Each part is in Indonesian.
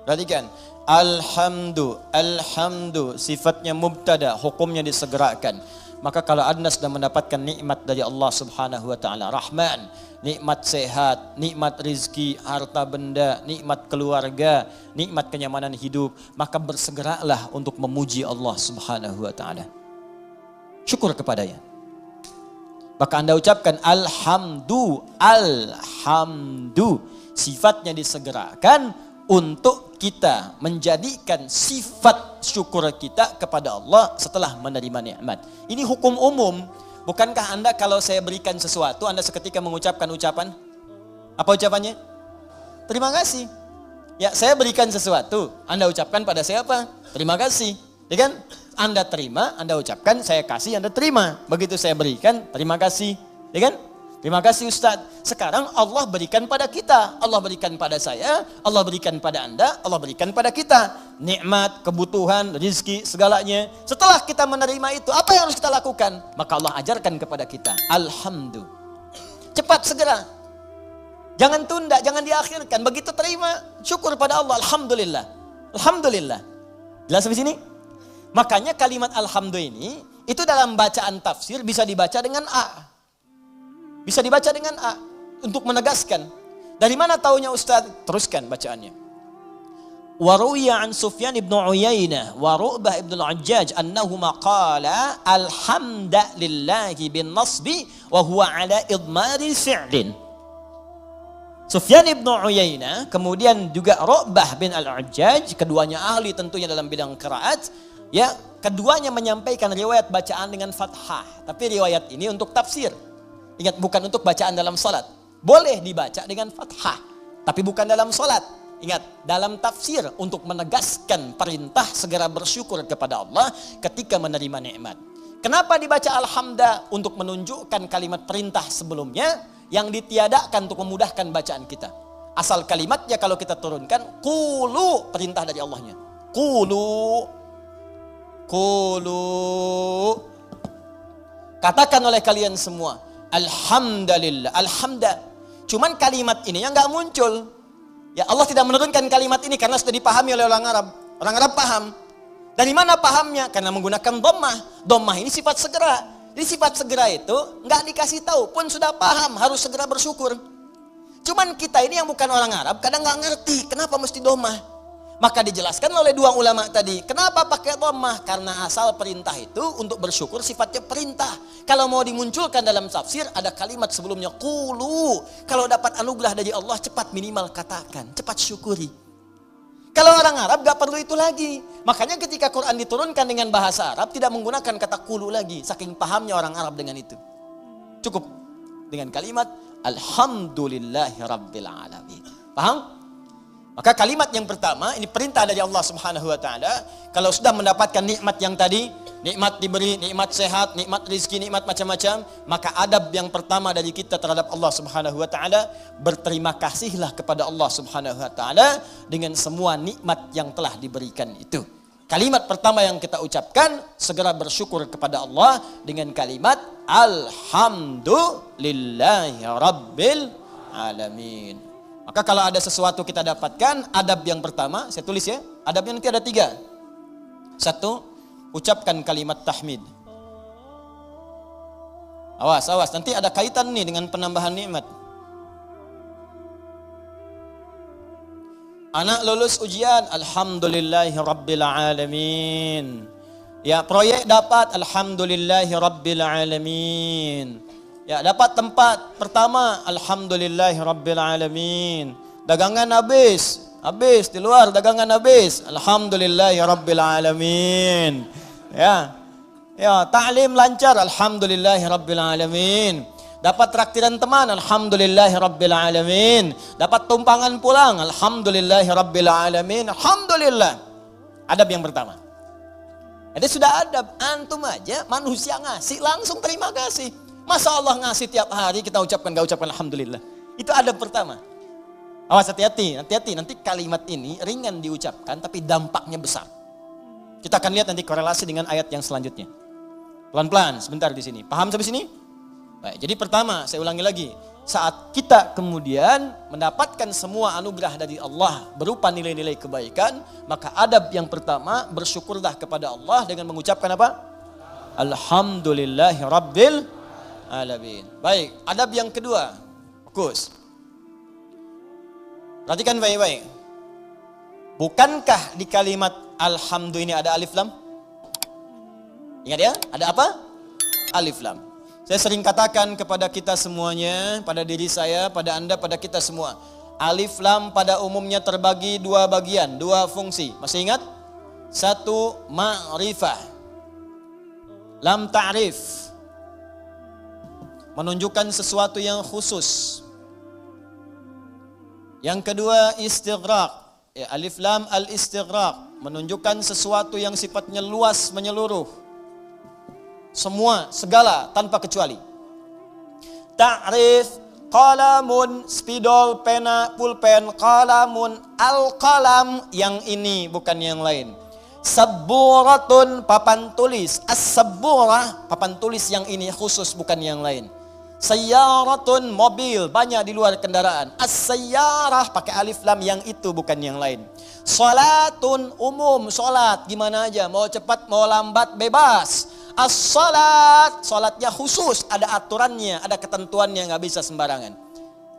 Perhatikan. Alhamdu sifatnya mubtada, hukumnya disegerakan. Maka kalau Anda sudah mendapatkan nikmat dari Allah Subhanahu wa taala, Rahman, nikmat sehat, nikmat rizki, harta benda, nikmat keluarga, nikmat kenyamanan hidup, maka bersegeralah untuk memuji Allah Subhanahu wa taala. Syukur kepadanya. Maka Anda ucapkan alhamdu. Sifatnya disegerakan untuk kita menjadikan sifat syukur kita kepada Allah setelah menerima nikmat. Ini hukum umum. Bukankah Anda kalau saya berikan sesuatu, Anda seketika mengucapkan ucapan? Apa ucapannya? Terima kasih. Ya, saya berikan sesuatu, Anda ucapkan pada saya apa? Terima kasih. Ya kan? Anda terima, Anda ucapkan, saya kasih, Anda terima. Begitu saya berikan, terima kasih. Ya kan? Terima kasih Ustaz. Sekarang Allah berikan pada kita. Allah berikan pada saya, Allah berikan pada Anda, Allah berikan pada kita. Nikmat, kebutuhan, rizki, segalanya. Setelah kita menerima itu, apa yang harus kita lakukan? Maka Allah ajarkan kepada kita. Alhamdulillah. Cepat segera. Jangan tunda, jangan diakhirkan. Begitu terima, syukur pada Allah. Alhamdulillah. Alhamdulillah. Jelas sampai sini? Makanya kalimat alhamdulillah ini, itu dalam bacaan tafsir bisa dibaca dengan A. Bisa dibaca dengan A untuk menegaskan. Dari mana taunya Ustaz? Teruskan bacaannya. Wa ruwiya an Sufyan ibn Uyainah wa Ru'bah ibn al-Hajjaj annahuma qala alhamdulillahi bin nasbi wa huwa ala idmari fi'lin. Sufyan ibn Uyainah kemudian juga Ru'bah bin al-Hajjaj, keduanya ahli tentunya dalam bidang qiraat, ya, keduanya menyampaikan riwayat bacaan dengan fathah, tapi riwayat ini untuk tafsir. Ingat, bukan untuk bacaan dalam salat. Boleh dibaca dengan fathah, tapi bukan dalam salat. Ingat, dalam tafsir untuk menegaskan perintah segera bersyukur kepada Allah ketika menerima nikmat. Kenapa dibaca alhamdulillah? Untuk menunjukkan kalimat perintah sebelumnya yang ditiadakan untuk memudahkan bacaan kita. Asal kalimatnya kalau kita turunkan, qulu, perintah dari Allahnya. Qulu. Katakan oleh kalian semua, alhamdulillah, alhamdulillah. Cuman kalimat ini yang nggak muncul. Ya, Allah tidak menurunkan kalimat ini karena sudah dipahami oleh orang Arab. Orang Arab paham. Dari mana pahamnya? Karena menggunakan dhammah. Dhammah ini sifat segera. Jadi sifat segera itu nggak dikasih tahu pun sudah paham, harus segera bersyukur. Cuman kita ini yang bukan orang Arab kadang nggak ngerti kenapa mesti dhammah. Maka dijelaskan oleh dua ulama tadi, kenapa pakai dhammah? Karena asal perintah itu untuk bersyukur sifatnya perintah. Kalau mau dimunculkan dalam tafsir ada kalimat sebelumnya qulu. Kalau dapat anugerah dari Allah cepat minimal katakan, cepat syukuri. Kalau orang Arab gak perlu itu lagi. Makanya ketika Quran diturunkan dengan bahasa Arab tidak menggunakan kata qulu lagi, saking pahamnya orang Arab dengan itu. Cukup dengan kalimat alhamdulillahi rabbil alamin. Paham? Maka kalimat yang pertama, ini perintah dari Allah Subhanahu wa taala, kalau sudah mendapatkan nikmat yang tadi, nikmat diberi, nikmat sehat, nikmat rezeki, nikmat macam-macam, maka adab yang pertama dari kita terhadap Allah Subhanahu wa taala, berterima kasihlah kepada Allah Subhanahu wa taala dengan semua nikmat yang telah diberikan itu. Kalimat pertama yang kita ucapkan, segera bersyukur kepada Allah dengan kalimat alhamdulillahi rabbil alamin. Maka kalau ada sesuatu kita dapatkan, adab yang pertama, saya tulis ya, adabnya nanti ada 3. 1, ucapkan kalimat tahmid. Awas, nanti ada kaitan nih dengan penambahan nikmat. Anak lulus ujian, alhamdulillahi rabbil alamin. Ya, proyek dapat, alhamdulillahi rabbil alamin. Ya, dapat tempat pertama, alhamdulillahi rabbil alamin. Dagangan habis di luar dagangan habis, alhamdulillahi rabbil alamin. Ya, ta'lim lancar, alhamdulillahi rabbil alamin. Dapat traktiran teman, alhamdulillahi rabbil alamin. Dapat tumpangan pulang, alhamdulillahi rabbil alamin. Alhamdulillah. Adab yang pertama. Jadi sudah adab, antum aja manusia ngasih langsung terima kasih. Masa Allah ngasih tiap hari kita gak ucapkan alhamdulillah. Itu adab pertama. Awas, hati-hati, nanti kalimat ini ringan diucapkan tapi dampaknya besar. Kita akan lihat nanti korelasi dengan ayat yang selanjutnya. Pelan-pelan sebentar di sini. Paham sampai sini? Baik, jadi pertama saya ulangi lagi. saat kita kemudian mendapatkan semua anugerah dari Allah berupa nilai-nilai kebaikan, maka adab yang pertama, bersyukurlah kepada Allah dengan mengucapkan apa? Alhamdulillahi Rabbil Alamin. Baik, adab yang kedua, fokus. Perhatikan baik-baik. Bukankah di kalimat Alhamdulillah ini ada alif lam? Ingat ya, ada apa? Alif lam. Saya sering katakan kepada kita semuanya, pada diri saya, pada Anda, pada kita semua. Alif lam pada umumnya terbagi dua bagian, dua fungsi. Masih ingat? Satu, ma'rifah. Lam ta'rif. Menunjukkan sesuatu yang khusus. Yang kedua, istighraq. Ya, alif lam al-istighraq. Menunjukkan sesuatu yang sifatnya luas, menyeluruh. Semua, segala, tanpa kecuali. Ta'rif, qalamun, spidol, pena, pulpen, qalamun, al-qalam, yang ini bukan yang lain. Sabburatun, papan tulis. As-sabburah, papan tulis yang ini khusus, bukan yang lain. Sayyaratun, mobil, banyak di luar kendaraan. As-sayyarah, pakai alif lam, yang itu bukan yang lain. Salatun, umum, salat, gimana aja, mau cepat, mau lambat, bebas. As-salat, salatnya khusus, ada aturannya, ada ketentuannya, nggak bisa sembarangan.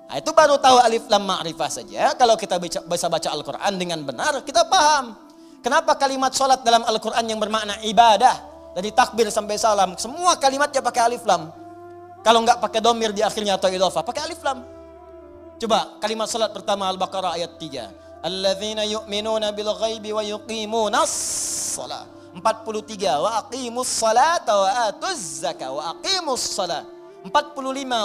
Nah, itu baru tahu alif lam ma'rifah saja. Kalau kita bisa baca Al-Quran dengan benar, kita paham. Kenapa kalimat salat dalam Al-Quran yang bermakna ibadah, dari takbir sampai salam, semua kalimatnya pakai alif lam. Kalau nggak pakai domir di akhirnya atau idhofah, pakai alif lam. Coba kalimat salat pertama Al-Baqarah ayat 3. Alladzina yu'minuna bil ghaibi wa yuqimunas shalah. 43, wa aqimus salata wa atuz zakah wa aqimus salat. 45,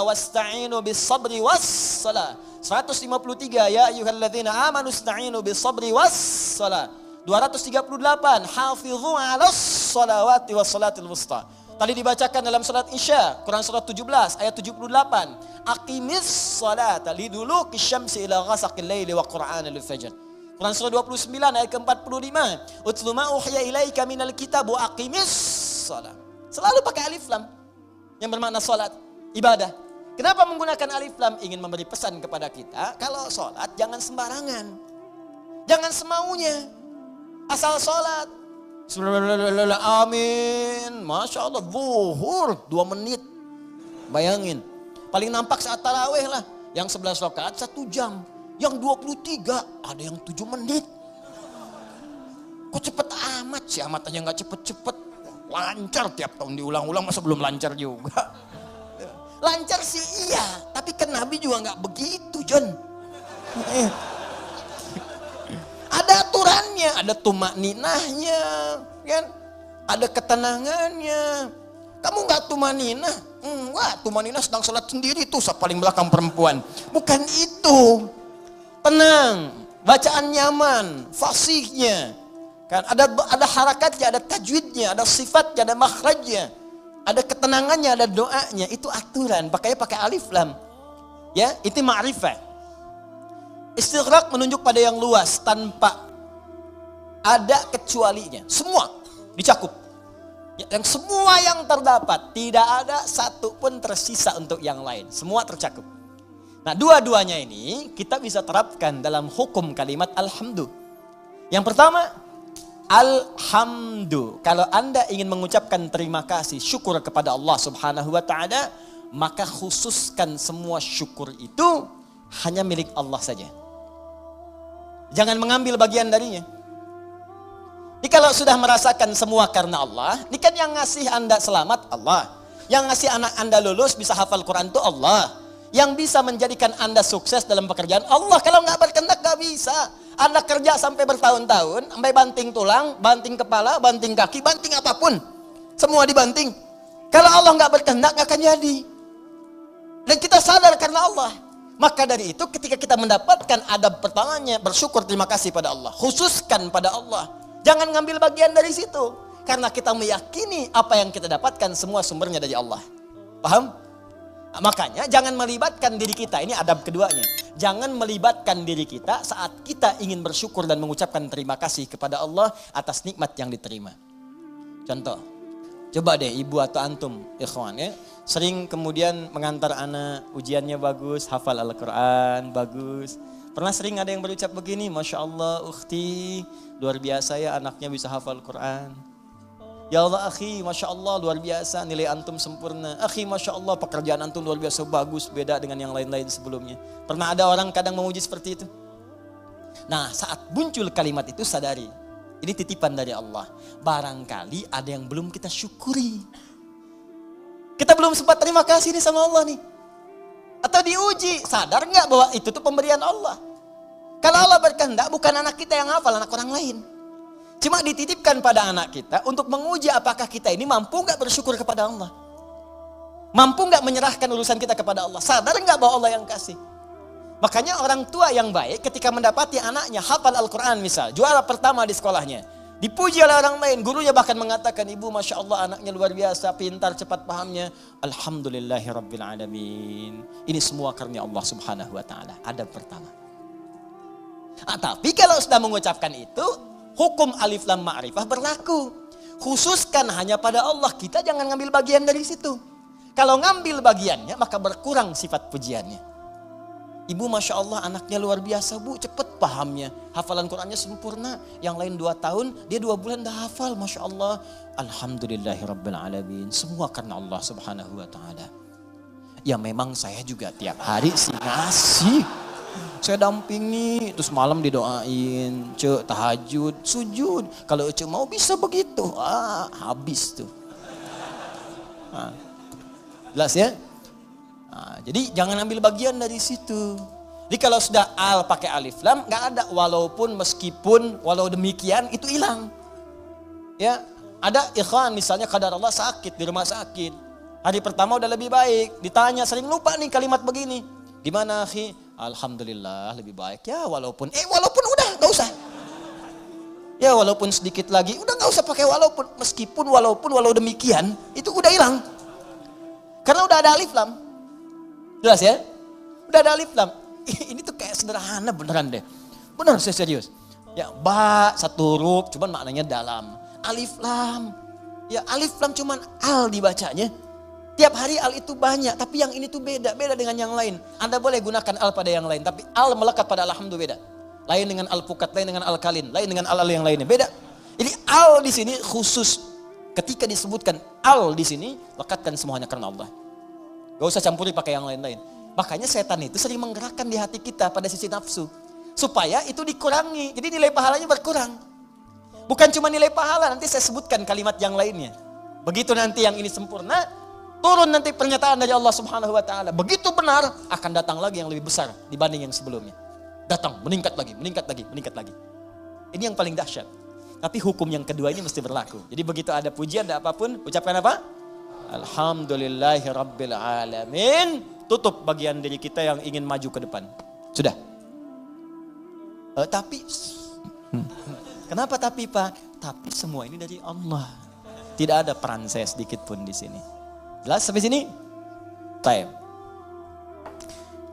wasta'inu bis sabri was salat. 153, ya ayyuhalladzina amanu ista'inu bis sabri was salat. 238, hafizu 'alas salawati was salatil wusta. Tadi dibacakan dalam salat Isya, Quran surah 17 ayat 78. Aqimis salata liduluki syamsi ila ghasaqil laili wa qur'anal fajr. Quran surah 29 ayat ke-45. Utlu ma uhiya ilaika minal kitab wa aqimis shalah. Selalu pakai alif lam yang bermakna salat, ibadah. Kenapa menggunakan alif lam? Ingin memberi pesan kepada kita, kalau salat jangan sembarangan. Jangan semaunya. Asal salat. Amin. Masya Allah, zuhur 2 menit. Bayangin. Paling nampak saat tarawih lah. Yang 11 rakaat 1 jam. Yang 23 ada yang 7 menit. Kok cepet amat sih? Amat aja gak cepet-cepet. Lancar tiap tahun diulang-ulang, masa belum lancar juga? Lancar sih iya, tapi kan Nabi juga gak begitu, John. Ada aturannya, ada tumakninahnya, kan? Ada ketenangannya. Kamu gak tumakninah? Wah, tumakninah sedang sholat sendiri tuh, paling belakang perempuan. Bukan itu. Tenang, bacaan nyaman, fasihnya, kan? Ada harakatnya, ada tajwidnya, ada sifatnya, ada makhrajnya, ada ketenangannya, ada doanya. Itu aturan, pakainya pakai alif lam. Ya, itu ma'rifah. Istighraq menunjuk pada yang luas tanpa ada kecualinya. Semua dicakup. Yang semua yang terdapat, tidak ada satu pun tersisa untuk yang lain. Semua tercakup. Nah, dua-duanya ini kita bisa terapkan dalam hukum kalimat alhamdu. Yang pertama, alhamdu. Kalau Anda ingin mengucapkan terima kasih, syukur kepada Allah Subhanahu wa taala, maka khususkan semua syukur itu hanya milik Allah saja. Jangan mengambil bagian darinya. Ini kalau sudah merasakan semua karena Allah, ini kan yang ngasih Anda selamat Allah. Yang ngasih anak Anda lulus bisa hafal Quran itu Allah. Yang bisa menjadikan Anda sukses dalam pekerjaan Allah. Kalau nggak berkehendak nggak bisa. Anda kerja sampai bertahun-tahun, sampai banting tulang, banting kepala, banting kaki, banting apapun, semua dibanting. Kalau Allah nggak berkehendak nggak akan jadi. Dan kita sadar karena Allah. Maka dari itu ketika kita mendapatkan adab pertamanya, bersyukur terima kasih pada Allah. Khususkan pada Allah. Jangan ngambil bagian dari situ. Karena kita meyakini apa yang kita dapatkan semua sumbernya dari Allah. Paham? Makanya jangan melibatkan diri kita, ini adab keduanya. Jangan melibatkan diri kita saat kita ingin bersyukur dan mengucapkan terima kasih kepada Allah atas nikmat yang diterima. Contoh, Coba deh ibu atau antum, ikhwan ya, sering kemudian mengantar anak, ujiannya bagus, hafal Al-Quran, bagus. Pernah sering ada yang berucap begini, Masya Allah ukhti, luar biasa ya anaknya bisa hafal Quran. Ya Allah akhi, Masya Allah luar biasa, nilai antum sempurna. Akhi Masya Allah pekerjaan antum luar biasa bagus, beda dengan yang lain-lain sebelumnya. Pernah ada orang kadang memuji seperti itu? Nah saat muncul kalimat itu sadari, ini titipan dari Allah. Barangkali ada yang belum kita syukuri. Kita belum sempat terima kasih nih sama Allah nih. Atau diuji, sadar nggak bahwa itu tuh pemberian Allah. Kalau Allah berkehendak bukan anak kita yang hafal, anak orang lain. Cuma dititipkan pada anak kita untuk menguji apakah kita ini mampu nggak bersyukur kepada Allah. Mampu nggak menyerahkan urusan kita kepada Allah. Sadar nggak bahwa Allah yang kasih. Makanya orang tua yang baik ketika mendapati anaknya hafal Al-Quran misal, juara pertama di sekolahnya. Dipuji oleh orang lain, gurunya bahkan mengatakan, ibu Masya Allah anaknya luar biasa, pintar, cepat pahamnya. Alhamdulillahirrabbilalamin. Ini semua karena Allah subhanahu wa ta'ala. Adab pertama. Tapi kalau sudah mengucapkan itu, hukum alif lam ma'rifah berlaku. Khususkan hanya pada Allah, kita jangan ngambil bagian dari situ. Kalau ngambil bagiannya, maka berkurang sifat pujiannya. Ibu Masya Allah anaknya luar biasa bu, cepet pahamnya. Hafalan Qurannya sempurna. Yang lain 2 tahun, dia 2 bulan dah hafal. Masya Allah. Alhamdulillahirrabbilalamin. Semua karena Allah subhanahu wa ta'ala. Ya memang saya juga tiap hari sih ngasih. Saya dampingi, terus malam didoain. Cek tahajud, sujud. Kalau cek mau bisa begitu. Habis tuh. Jelas ya? Jadi jangan ambil bagian dari situ. Jadi kalau sudah al pakai alif lam nggak ada walaupun meskipun walau demikian itu hilang. Ya ada ikhwan misalnya kadar Allah sakit di rumah sakit. Hari pertama udah lebih baik. Ditanya sering lupa nih kalimat begini. Gimana akhi? Alhamdulillah lebih baik ya walaupun udah nggak usah. Ya walaupun sedikit lagi udah nggak usah pakai walaupun meskipun walaupun walau demikian itu udah hilang. Karena udah ada alif lam. Jelas ya? Udah ada alif lam. Ini tuh kayak sederhana beneran deh. Bener saya serius. Ya ba satu huruf cuman maknanya dalam. Alif lam. Ya alif lam cuman al dibacanya. Tiap hari al itu banyak. Tapi yang ini tuh beda. Beda dengan yang lain. Anda boleh gunakan al pada yang lain. Tapi al melekat pada alhamdulillah beda. Lain dengan al pukat. Lain dengan al kalin. Lain dengan al yang lainnya. Beda. Jadi al di sini khusus. Ketika disebutkan al di sini. Lekatkan semuanya karena Allah. Gak usah campuri pakai yang lain-lain. Makanya setan itu sering menggerakkan di hati kita pada sisi nafsu. Supaya itu dikurangi. Jadi nilai pahalanya berkurang. Bukan cuma nilai pahala. Nanti saya sebutkan kalimat yang lainnya. Begitu nanti yang ini sempurna. Turun nanti pernyataan dari Allah subhanahu wa ta'ala. Begitu benar. Akan datang lagi yang lebih besar dibanding yang sebelumnya. Datang. Meningkat lagi. Meningkat lagi. Meningkat lagi. Ini yang paling dahsyat. Tapi hukum yang kedua ini mesti berlaku. Jadi begitu ada pujian, ada apapun. Ucapkan apa? Alhamdulillahirrabbilalamin. Tutup bagian diri kita yang ingin maju ke depan. Sudah. Tapi kenapa tapi Pak? Tapi semua ini dari Allah. Tidak ada peran saya sedikit pun di sini. Jelas sampai sini? Baik.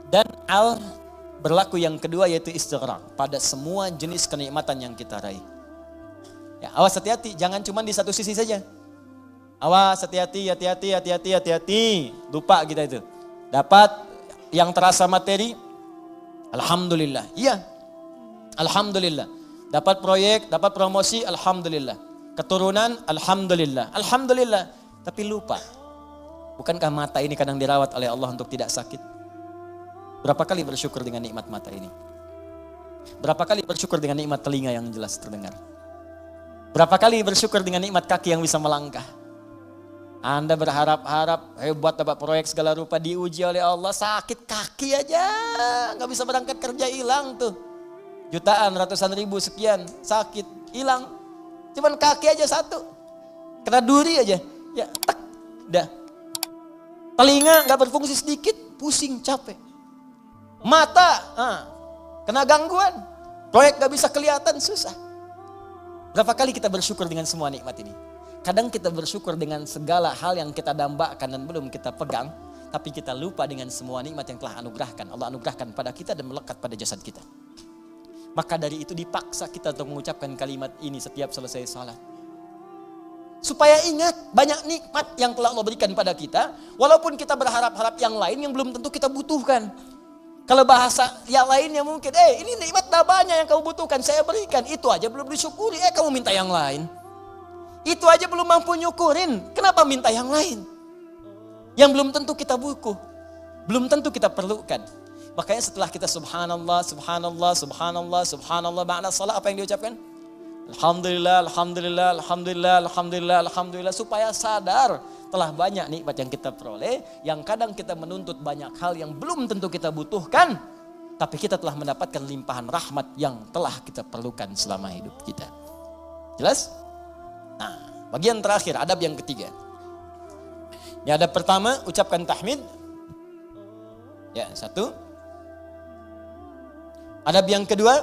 Dan al berlaku yang kedua yaitu istighraq pada semua jenis kenikmatan yang kita raih. Ya, awas hati-hati, jangan cuma di satu sisi saja. Awas, hati-hati. Lupa kita itu. Dapat yang terasa materi, alhamdulillah. Iya, alhamdulillah. Dapat proyek, dapat promosi, alhamdulillah. Keturunan, alhamdulillah. Alhamdulillah. Tapi lupa. Bukankah mata ini kadang dirawat oleh Allah untuk tidak sakit? Berapa kali bersyukur dengan nikmat mata ini? Berapa kali bersyukur dengan nikmat telinga yang jelas terdengar? Berapa kali bersyukur dengan nikmat kaki yang bisa melangkah? Anda berharap-harap hebat dapat proyek segala rupa diuji oleh Allah, sakit kaki aja, nggak bisa berangkat kerja hilang tuh, jutaan, ratusan ribu sekian sakit hilang, cuman kaki aja satu, kena duri aja, ya tek, dah. Telinga nggak berfungsi sedikit, pusing capek. Mata, kena gangguan, proyek nggak bisa kelihatan susah. Berapa kali kita bersyukur dengan semua nikmat ini? Kadang kita bersyukur dengan segala hal yang kita dambakan dan belum kita pegang. Tapi kita lupa dengan semua nikmat yang telah Allah anugerahkan pada kita dan melekat pada jasad kita. Maka dari itu dipaksa kita untuk mengucapkan kalimat ini setiap selesai salat. Supaya ingat banyak nikmat yang telah Allah berikan pada kita. Walaupun kita berharap-harap yang lain yang belum tentu kita butuhkan. Kalau bahasa yang lainnya mungkin, ini nikmat dah banyak yang kamu butuhkan, saya berikan. Itu aja belum disyukuri, kamu minta yang lain. Itu aja belum mampu nyukurin, kenapa minta yang lain? Yang belum tentu kita butuh, belum tentu kita perlukan. Makanya setelah kita subhanallah, subhanallah, subhanallah, subhanallah, makna salat apa yang diucapkan? Alhamdulillah, alhamdulillah, alhamdulillah, alhamdulillah, alhamdulillah. Supaya sadar telah banyak nikmat yang kita peroleh. Yang kadang kita menuntut banyak hal yang belum tentu kita butuhkan. Tapi kita telah mendapatkan limpahan rahmat yang telah kita perlukan selama hidup kita. Jelas? Nah, bagian terakhir, adab yang ketiga. Ya, adab pertama, ucapkan tahmid. Ya, satu. Adab yang kedua,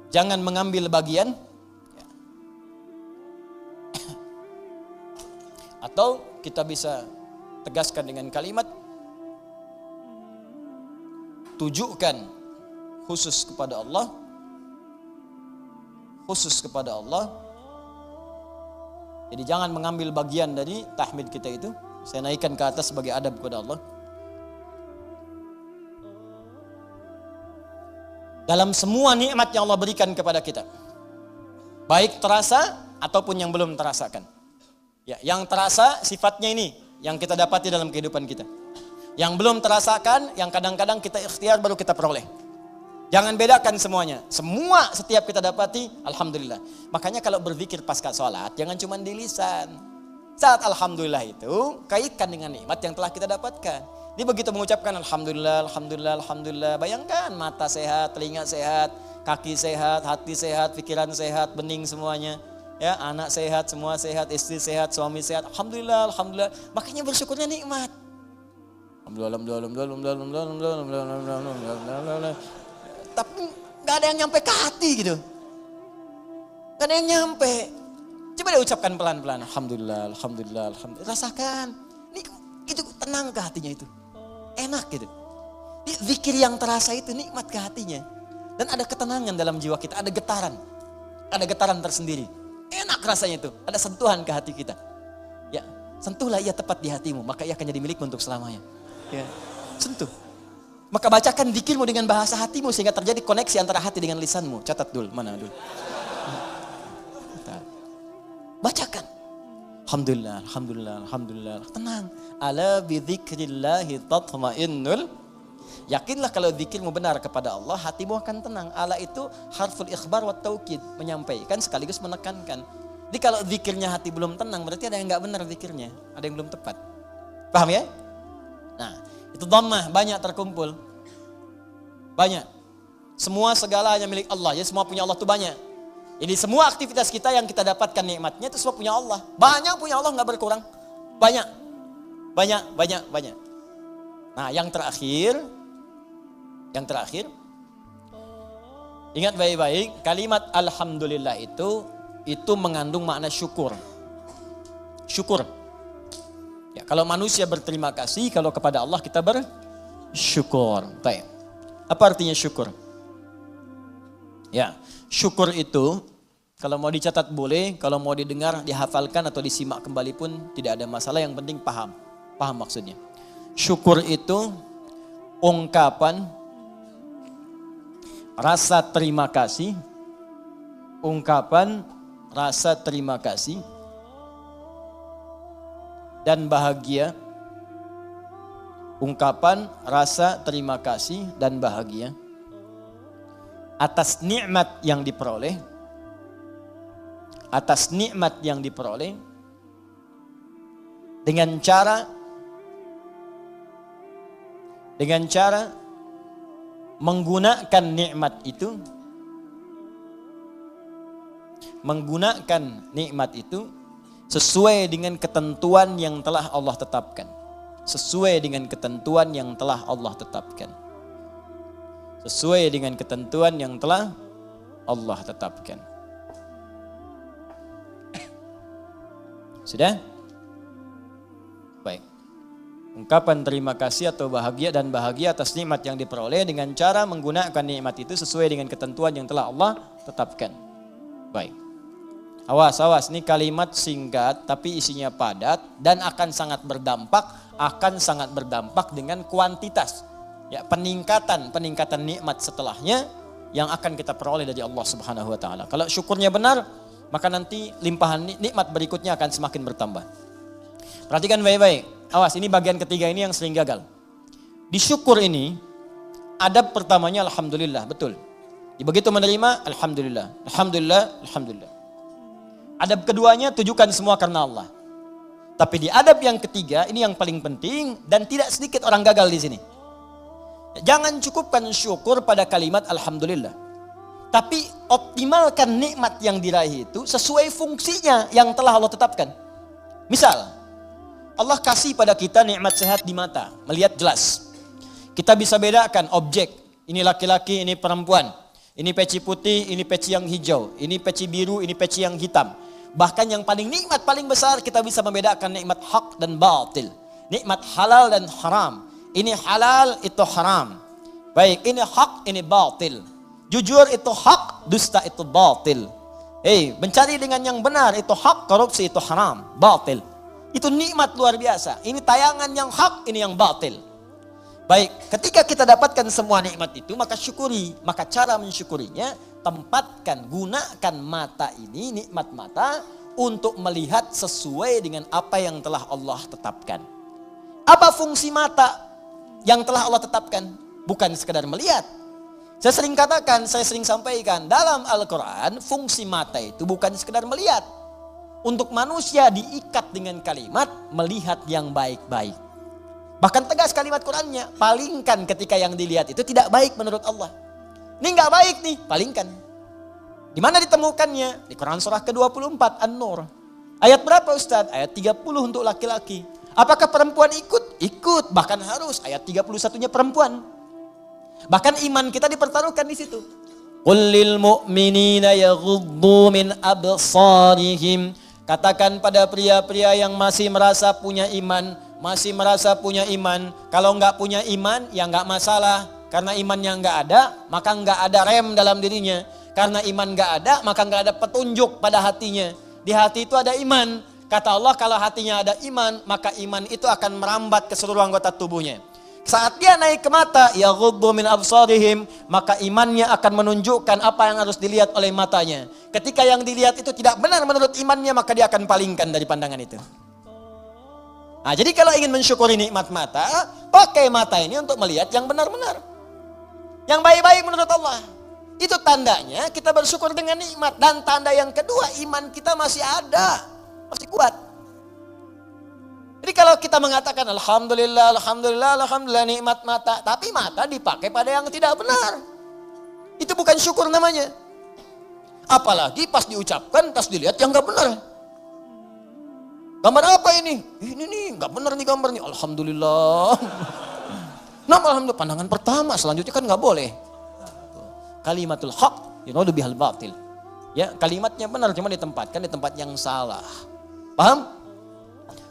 jangan mengambil bagian. Atau kita bisa tegaskan dengan kalimat, tujukan khusus kepada Allah. Khusus kepada Allah. Jadi jangan mengambil bagian dari tahmid kita itu. Saya naikkan ke atas sebagai adab kepada Allah. Dalam semua nikmat yang Allah berikan kepada kita, baik terasa ataupun yang belum terasakan. Ya, yang terasa sifatnya ini yang kita dapati dalam kehidupan kita. Yang belum terasakan, yang kadang-kadang kita ikhtiar baru kita peroleh. Jangan bedakan semuanya. Semua setiap kita dapati, alhamdulillah. Makanya kalau berzikir pasca sholat, jangan cuma di lisan. Saat alhamdulillah itu kaitkan dengan nikmat yang telah kita dapatkan. Dia begitu mengucapkan alhamdulillah, alhamdulillah, alhamdulillah. Bayangkan mata sehat, telinga sehat, kaki sehat, hati sehat, pikiran sehat, bening semuanya. Ya, anak sehat, semua sehat, istri sehat, suami sehat. Alhamdulillah, alhamdulillah. Makanya bersyukurnya nikmat. Alhamdulillah. Tapi gak ada yang nyampe ke hati gitu. Gak ada yang nyampe. Coba dia ucapkan pelan-pelan. Alhamdulillah, alhamdulillah, alhamdulillah. Rasakan. Itu tenang ke hatinya itu. Enak gitu. Zikir yang terasa itu nikmat ke hatinya. Dan ada ketenangan dalam jiwa kita. Ada getaran. Ada getaran tersendiri. Enak rasanya itu. Ada sentuhan ke hati kita. Ya, sentuhlah ia tepat di hatimu. Maka ia akan jadi milikmu untuk selamanya. Ya, sentuh. Maka bacakan zikirmu dengan bahasa hatimu. Sehingga terjadi koneksi antara hati dengan lisanmu. Catat dulu. Mana dulu. Bacakan. Alhamdulillah, alhamdulillah, alhamdulillah. Tenang. Ala bidzikrillahi tatma'innul. Yakinlah kalau zikirmu benar kepada Allah, hatimu akan tenang. Ala itu harful ikhbar wa taukid, menyampaikan sekaligus menekankan. Jadi kalau zikirnya hati belum tenang, berarti ada yang enggak benar zikirnya, ada yang belum tepat. Paham ya? Nah, itu dhammah banyak terkumpul. Banyak. Semua segalanya milik Allah, ya semua punya Allah itu banyak. Jadi semua aktivitas kita yang kita dapatkan nikmatnya itu semua punya Allah. Banyak punya Allah, nggak berkurang. Banyak. Banyak, banyak, banyak. Nah yang terakhir, ingat baik-baik, kalimat alhamdulillah itu mengandung makna syukur. Syukur. Ya, kalau manusia berterima kasih, kalau kepada Allah kita bersyukur. Baik. Apa artinya syukur? Ya, syukur itu kalau mau dicatat boleh, kalau mau didengar, dihafalkan atau disimak kembali pun tidak ada masalah, yang penting paham. Paham maksudnya. Syukur itu ungkapan rasa terima kasih, ungkapan rasa terima kasih dan bahagia, ungkapan rasa terima kasih dan bahagia atas nikmat yang diperoleh, atas nikmat yang diperoleh dengan cara menggunakan nikmat itu sesuai dengan ketentuan yang telah Allah tetapkan. Sesuai dengan ketentuan yang telah Allah tetapkan. Sesuai dengan ketentuan yang telah Allah tetapkan. Sudah? Baik. Ungkapan terima kasih atau bahagia dan bahagia atas nikmat yang diperoleh dengan cara menggunakan nikmat itu sesuai dengan ketentuan yang telah Allah tetapkan. Baik. Awas, ini kalimat singkat tapi isinya padat dan akan sangat berdampak dengan kuantitas. Ya, peningkatan nikmat setelahnya yang akan kita peroleh dari Allah Subhanahu wa taala. Kalau syukurnya benar, maka nanti limpahan nikmat berikutnya akan semakin bertambah. Perhatikan baik-baik. Awas, ini bagian ketiga ini yang sering gagal. Di syukur ini, adab pertamanya alhamdulillah, betul. Begitu menerima, alhamdulillah. Adab keduanya, tujukan semua karena Allah. Tapi di adab yang ketiga, ini yang paling penting dan tidak sedikit orang gagal di sini. Jangan cukupkan syukur pada kalimat alhamdulillah. Tapi optimalkan nikmat yang diraih itu sesuai fungsinya yang telah Allah tetapkan. Misal, Allah kasih pada kita nikmat sehat di mata, melihat jelas. Kita bisa bedakan objek, ini laki-laki, ini perempuan. Ini peci putih, ini peci yang hijau. Ini peci biru, ini peci yang hitam. Bahkan yang paling nikmat, paling besar, kita bisa membedakan nikmat hak dan batil. Nikmat halal dan haram. Ini halal, itu haram. Baik, ini hak, ini batil. Jujur itu hak, dusta itu batil. Mencari dengan yang benar itu hak, korupsi itu haram, batil. Itu nikmat luar biasa. Ini tayangan yang hak, ini yang batil. Baik, ketika kita dapatkan semua nikmat itu, maka syukuri. Maka cara mensyukurinya, tempatkan, gunakan mata ini, nikmat mata, untuk melihat sesuai dengan apa yang telah Allah tetapkan. Apa fungsi mata yang telah Allah tetapkan? Bukan sekedar melihat. Saya sering katakan, saya sering sampaikan, dalam Al-Quran, fungsi mata itu bukan sekedar melihat. Untuk manusia diikat dengan kalimat, melihat yang baik-baik. Bahkan tegas kalimat Qurannya, palingkan ketika yang dilihat itu tidak baik menurut Allah. Ini nggak baik nih, palingkan. Di mana ditemukannya? Di Quran surah ke-24, An-Nur. Ayat berapa Ustaz? Ayat 30 untuk laki-laki. Apakah perempuan ikut? Ikut, bahkan harus. Ayat 31-nya perempuan. Bahkan iman kita dipertaruhkan di situ. Qul lil mu'minina yaghuddu min absarihim. Katakan pada pria-pria yang masih merasa punya iman, kalau nggak punya iman, ya nggak masalah. Karena imannya nggak ada, maka nggak ada rem dalam dirinya. Karena iman nggak ada, maka nggak ada petunjuk pada hatinya. Di hati itu ada iman. Kata Allah, kalau hatinya ada iman, maka iman itu akan merambat ke seluruh anggota tubuhnya. Saat dia naik ke mata, yaghuddu min absarihim, maka imannya akan menunjukkan apa yang harus dilihat oleh matanya. Ketika yang dilihat itu tidak benar menurut imannya, maka dia akan palingkan dari pandangan itu. Nah, jadi kalau ingin mensyukuri nikmat mata, pakai mata ini untuk melihat yang benar-benar. Yang baik-baik menurut Allah. Itu tandanya kita bersyukur dengan nikmat. Dan tanda yang kedua, iman kita masih ada. Masih kuat. Jadi kalau kita mengatakan alhamdulillah nikmat mata. Tapi mata dipakai pada yang tidak benar. Itu bukan syukur namanya. Apalagi pas diucapkan, pas dilihat yang gak benar. Gambar apa ini? Ini nih, gak benar nih gambar nih. Alhamdulillah. Nah, alhamdulillah, pandangan pertama, selanjutnya kan gak boleh. Kalimatul haq, yuradu bihal batil. Ya, kalimatnya benar, cuma ditempatkan di tempat yang salah. Paham?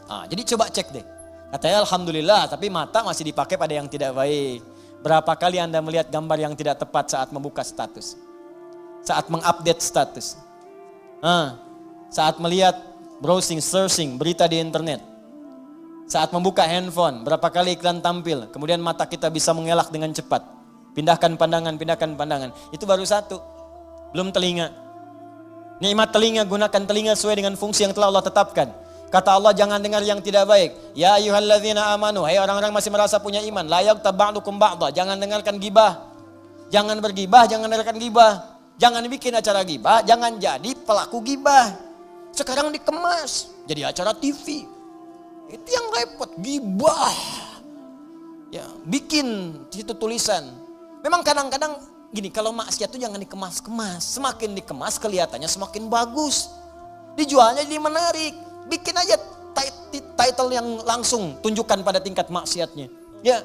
Nah, jadi coba cek deh. Katanya alhamdulillah, tapi mata masih dipakai pada yang tidak baik. Berapa kali Anda melihat gambar yang tidak tepat saat membuka status? Saat mengupdate status? Saat melihat browsing, searching, berita di internet. Saat membuka handphone, berapa kali iklan tampil. Kemudian mata kita bisa mengelak dengan cepat. Pindahkan pandangan. Itu baru satu. Belum telinga. Nikmat telinga, gunakan telinga sesuai dengan fungsi yang telah Allah tetapkan. Kata Allah, jangan dengar yang tidak baik. Ya ayyuhalladzina amanu, hai orang-orang masih merasa punya iman. La yaghtab ba'dukum ba'dha, jangan dengarkan gibah. Jangan bergibah, jangan dengarkan gibah. Jangan bikin acara gibah, jangan jadi pelaku gibah. Sekarang dikemas jadi acara TV. Itu yang repot, gibah. Ya, bikin situ tulisan. Memang kadang-kadang gini, kalau maksiat itu jangan dikemas-kemas. Semakin dikemas kelihatannya semakin bagus. Dijualnya jadi menarik. Bikin aja title yang langsung tunjukkan pada tingkat maksiatnya. Ya.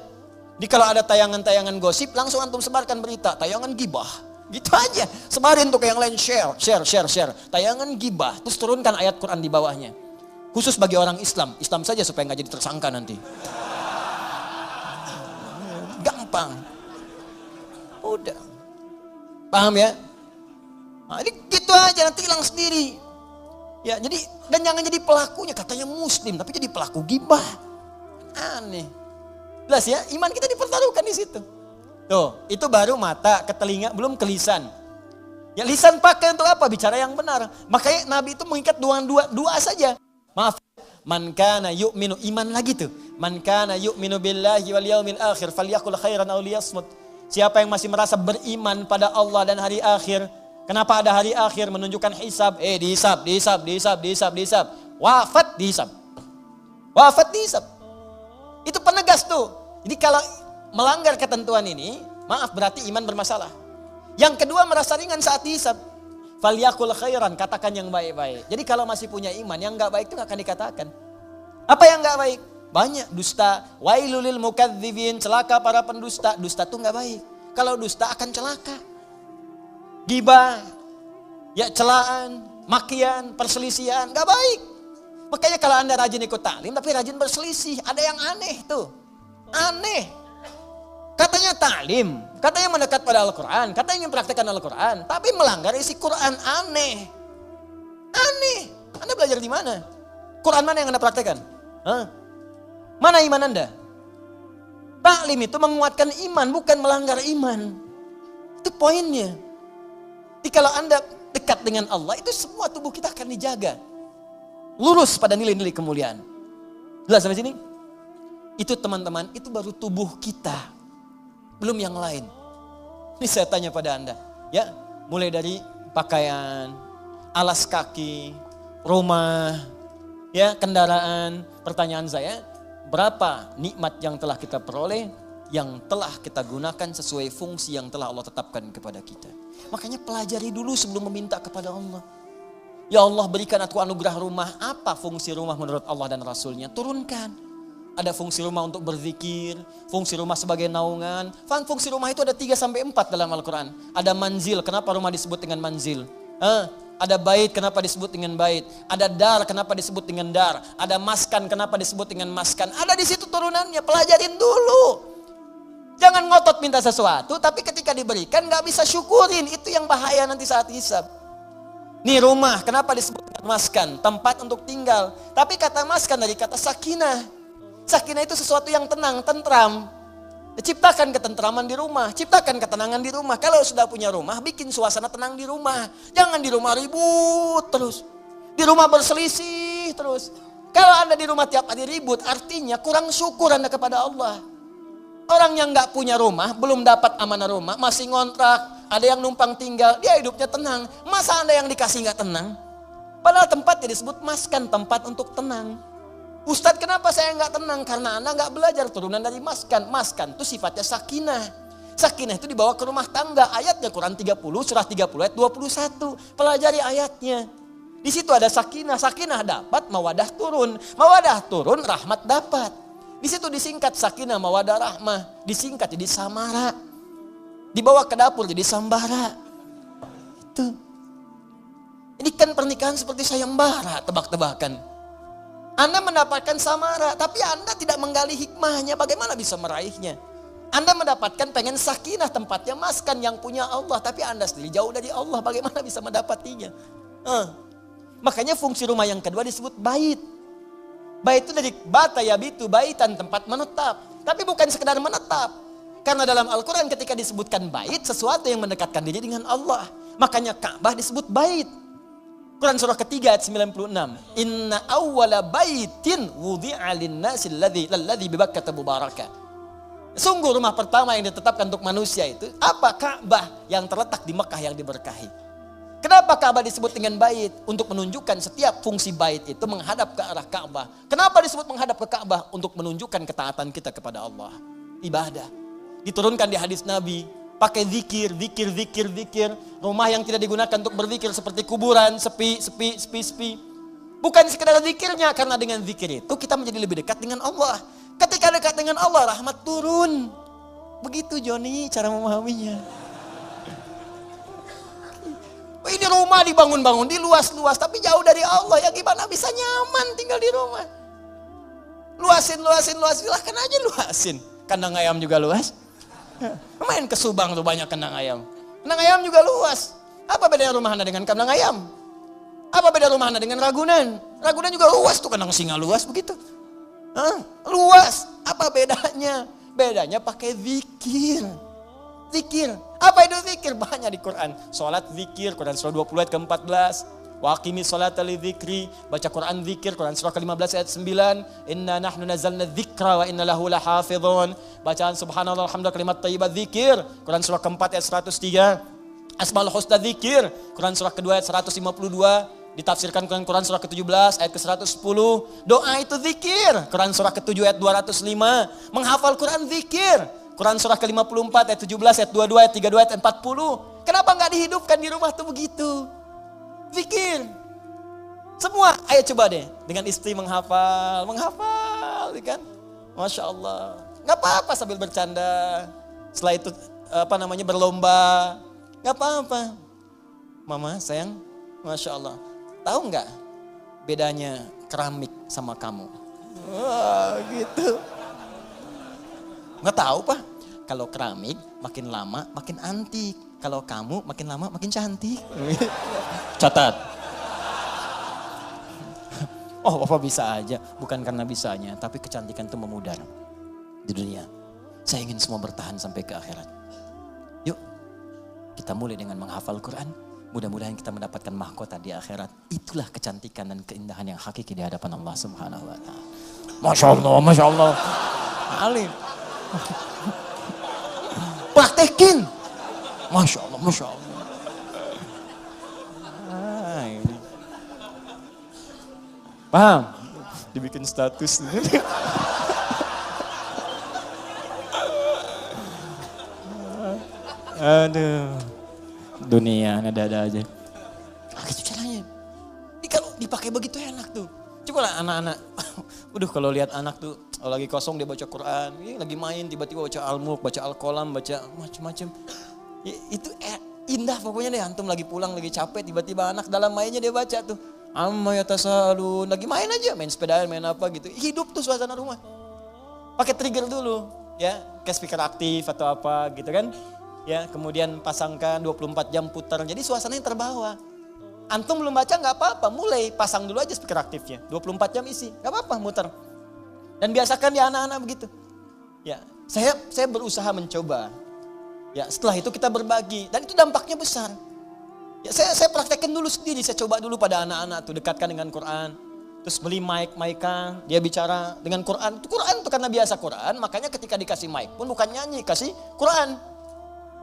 Jadi kalau ada tayangan-tayangan gosip, langsung antum sebarkan berita, tayangan gibah. Gitu aja. Sebarin tuh ke yang lain, share. Tayangan gibah, terus turunkan ayat Quran di bawahnya. Khusus bagi orang Islam saja supaya nggak jadi tersangka nanti. Gampang. Udah. Paham ya? Nah, ini gitu aja, nanti hilang sendiri. Ya, jadi dan jangan jadi pelakunya, katanya muslim tapi jadi pelaku gibah. Aneh. Jelas ya, iman kita dipertaruhkan di situ. Tuh, itu baru mata ke telinga, belum ke lisan. Ya lisan pakai untuk apa? Bicara yang benar. Makanya Nabi itu mengikat dua saja. Maaf, man kana yu'minu, iman lagi tuh. Man kana yu'minu billahi wal yaumil akhir falyaqul khairan aw liyasmut. Siapa yang masih merasa beriman pada Allah dan hari akhir. Kenapa ada hari akhir? Menunjukkan hisab. Dihisab. Wafat dihisab. Itu penegas tuh. Jadi kalau melanggar ketentuan ini, maaf berarti iman bermasalah. Yang kedua merasa ringan saat dihisab. Falyakul khairan, katakan yang baik-baik. Jadi kalau masih punya iman, yang enggak baik itu enggak akan dikatakan. Apa yang enggak baik? Banyak, dusta. Wailul lil mukadzibin, celaka para pendusta. Dusta itu enggak baik. Kalau dusta akan celaka. Gibah, ya celaan, makian, perselisihan, enggak baik. Makanya kalau Anda rajin ikut taklim tapi rajin berselisih, ada yang aneh tuh. Aneh. Katanya taklim, katanya mendekat pada Al-Quran, katanya ingin praktekkan Al-Quran, tapi melanggar isi Quran, aneh. Aneh. Anda belajar di mana? Quran mana yang Anda praktekkan? Mana iman Anda? Taklim itu menguatkan iman, bukan melanggar iman. Itu poinnya. Jadi kalau Anda dekat dengan Allah, itu semua tubuh kita akan dijaga. Lurus pada nilai-nilai kemuliaan. Jelas sampai sini? Itu teman-teman, itu baru tubuh kita. Belum yang lain. Ini saya tanya pada Anda. Ya, mulai dari pakaian, alas kaki, rumah, ya, kendaraan. Pertanyaan saya, berapa nikmat yang telah kita peroleh, yang telah kita gunakan sesuai fungsi yang telah Allah tetapkan kepada kita. Makanya pelajari dulu sebelum meminta kepada Allah. Ya Allah, berikan aku anugerah rumah. Apa fungsi rumah menurut Allah dan Rasulnya? Turunkan. Ada fungsi rumah untuk berzikir, fungsi rumah sebagai naungan. Fungsi rumah itu ada 3-4 dalam Al-Quran. Ada manzil, kenapa rumah disebut dengan manzil? Ada bait, kenapa disebut dengan bait? Ada dar, kenapa disebut dengan dar? Ada maskan, kenapa disebut dengan maskan? Ada di situ turunannya, pelajarin dulu. Jangan ngotot minta sesuatu, tapi ketika diberikan gak bisa syukurin. Itu yang bahaya nanti saat hisab. Nih rumah, kenapa disebut dengan maskan? Tempat untuk tinggal. Tapi kata maskan dari kata sakinah. Sakinah itu sesuatu yang tenang, tentram. Ciptakan ketentraman di rumah, ciptakan ketenangan di rumah. Kalau sudah punya rumah, bikin suasana tenang di rumah. Jangan di rumah ribut terus. Di rumah berselisih terus. Kalau Anda di rumah tiap hari ribut, artinya kurang syukur Anda kepada Allah. Orang yang gak punya rumah, belum dapat amanah rumah, masih ngontrak, ada yang numpang tinggal, dia hidupnya tenang. Masa Anda yang dikasih gak tenang? Padahal tempatnya disebut maskan, tempat untuk tenang. Ustadz, kenapa saya nggak tenang? Karena Anda nggak belajar turunan dari maskan. Maskan itu sifatnya sakinah. Sakinah itu dibawa ke rumah tangga. Ayatnya Quran 30, surah 30 ayat 21. Pelajari ayatnya. Di situ ada sakinah. Sakinah dapat, mawadah turun. Mawadah turun, rahmat dapat. Di situ disingkat sakinah, mawadah, rahmah. Disingkat jadi samara. Dibawa ke dapur jadi sambara. Itu. Ini kan pernikahan seperti sayembara, tebak-tebakan. Anda mendapatkan samara, tapi Anda tidak menggali hikmahnya, bagaimana bisa meraihnya? Anda mendapatkan pengen sakinah, tempatnya maskan yang punya Allah, tapi Anda sendiri jauh dari Allah, bagaimana bisa mendapatinya? Makanya fungsi rumah yang kedua disebut bait. Bait itu dari bata yabitu, baitan, tempat menetap. Tapi bukan sekedar menetap. Karena dalam Al-Quran ketika disebutkan bait, sesuatu yang mendekatkan diri dengan Allah. Makanya Ka'bah disebut bait. Quran surah ketiga ayat 96. Inna awwala baitin wudi'a lin-nasi alladzi bi Bakkah mubarakah. Sungguh rumah pertama yang ditetapkan untuk manusia itu apa? Ka'bah yang terletak di Mekah yang diberkahi. Kenapa Ka'bah disebut dengan bait? Untuk menunjukkan setiap fungsi bait itu menghadap ke arah Ka'bah. Kenapa disebut menghadap ke Ka'bah? Untuk menunjukkan ketaatan kita kepada Allah. Ibadah. Diturunkan di hadis Nabi. Pakai zikir. Rumah yang tidak digunakan untuk berzikir seperti kuburan, sepi. Bukan sekedar zikirnya, karena dengan zikir itu kita menjadi lebih dekat dengan Allah. Ketika dekat dengan Allah, rahmat turun. Begitu Joni cara memahaminya. Ini rumah dibangun-bangun, di luas-luas, tapi jauh dari Allah. Ya gimana bisa nyaman tinggal di rumah? Luasin, silahkan aja luasin. Kandang ayam juga luas. Main ke Subang tuh banyak kandang ayam. Kandang ayam juga luas. Apa bedanya rumah Anda dengan kandang ayam? Apa beda rumah anda dengan Ragunan? Ragunan juga luas tuh, kandang singa luas begitu. Hah? Luas. Apa bedanya? Bedanya pakai zikir. Zikir. Apa itu zikir? Banyak di Quran. Salat zikir, Quran surah 20 ayat ke-14. Wa aqimi sholata li dzikri, baca Quran zikir, Quran surah ke-15 ayat 9. Inna nahnu nazzalna dzikra wa inna lahu lahafizun. Bacaan subhanallah alhamdulillah kalimat thayyibat zikir, Quran surah ke-4 ayat 103. Asmaul husna zikir, Quran surah kedua ayat 152. Ditafsirkan dengan Quran surah ke-17 ayat ke-110. Doa itu zikir, Quran surah ke-7 ayat 205. Menghafal Quran zikir, Quran surah ke-54 ayat 17 ayat 22 ayat 32 ayat 40. Kenapa nggak dihidupkan di rumah tuh begitu? Zikir. Semua, ayo coba deh. Dengan istri menghafal kan. Masya Allah. Gak apa-apa sambil bercanda. Setelah itu berlomba. Gak apa-apa. Mama sayang, Masya Allah. Tahu gak bedanya keramik sama kamu? Wah gitu. Gak tahu Pak. Kalau keramik makin lama makin antik. Kalau kamu makin lama makin cantik. Catat. Oh, Bapak bisa aja. Bukan karena bisanya, tapi kecantikan itu memudar di dunia. Saya ingin semua bertahan sampai ke akhirat. Yuk, kita mulai dengan menghafal Quran. Mudah-mudahan kita mendapatkan mahkota di akhirat. Itulah kecantikan dan keindahan yang hakiki di hadapan Allah Subhanahu wa Ta'ala. Masya Allah, Masya Allah. Alim. Praktekin. Masya Allah, Masya Allah. Paham? Dibikin status. Aduh. Dunia ada-ada aja. Gitu caranya. Ini kalau dipakai begitu enak tuh. Coba lah anak-anak. Waduh kalau lihat anak tuh lagi kosong dia baca Quran. Ini lagi main tiba-tiba baca Al-Mulk, baca Al-Qalam, baca macam-macam. Itu indah pokoknya deh. Antum lagi pulang lagi capek tiba-tiba anak dalam mainnya dia baca tuh. Amma yatasalun, lagi main aja, main sepedaan, main apa gitu. Hidup tuh suasana rumah. Pakai trigger dulu, ya, kayak speaker aktif atau apa gitu kan. Ya, kemudian pasangkan 24 jam putar. Jadi suasananya terbawa. Antum belum baca nggak apa-apa, mulai pasang dulu aja speaker aktifnya. 24 jam isi, nggak apa-apa muter. Dan biasakan ya anak-anak begitu. Ya, saya berusaha mencoba. Ya, setelah itu kita berbagi dan itu dampaknya besar. Ya, saya praktekkan dulu sendiri, saya coba dulu pada anak-anak tuh dekatkan dengan Quran. Terus beli mic-kan, dia bicara dengan Quran. Quran tuh karena biasa Quran, makanya ketika dikasih mic pun bukan nyanyi, kasih Quran.